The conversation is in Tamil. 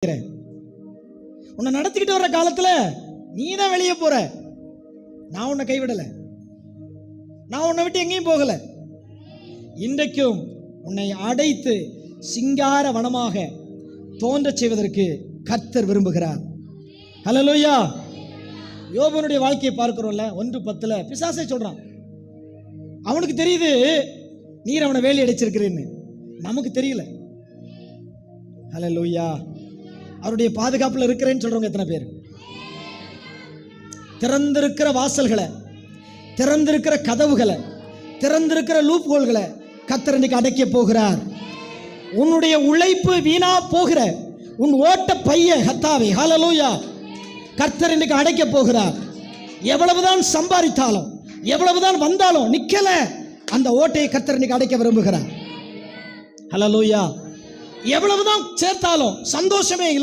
உன்னை நடத்திக்கிட்டு வர்ற காலத்துல நீ தான் வெளியே போற. நான் உன்னை கைவிடல, நான் உன்னை விட்டு எங்கேயும் போகல. இன்றைக்கும் உன்னை அடைத்து சிங்கார வனமாக தோன்ற செய்வதற்கு கர்த்தர் விரும்புகிறார். ஹல்லேலூயா. யோபனுடைய வாழ்க்கையை பார்க்கிறோம்ல, 1:10 பிசாசே சொல்றான். அவனுக்கு தெரியுது நீர் அவனை வேலி அடைச்சிருக்கிறேன்னு, நமக்கு தெரியல. ஹல்லேலூயா. அவருடைய பாதுகாப்புல இருக்கிறேன்னு சொல்றவங்க எத்தனை பேர்? திறந்திருக்கிற வாசல்களை, திறந்திருக்கிற கதவுகளை, திறந்திருக்கிற லூப் ஹோல்களை கர்த்தர் இன்னைக்கு அடைக்க போகிறார். உன்னுடைய உழைப்பு வீணா போகிற உன் ஓட்ட பைய கர்த்தாவே ஹல்லேலூயா கர்த்தர் இன்னைக்கு அடைக்க போகிறார். எவ்வளவுதான் சம்பாதித்தாலும், எவ்வளவுதான் வந்தாலும் நிக்கல, அந்த ஓட்டையை கர்த்தர் இன்னைக்கு அடைக்க விரும்புகிறார். ஹல்லேலூயா. எவ்வளவுதான் சேர்த்தாலும் சந்தோஷமே இல்லை.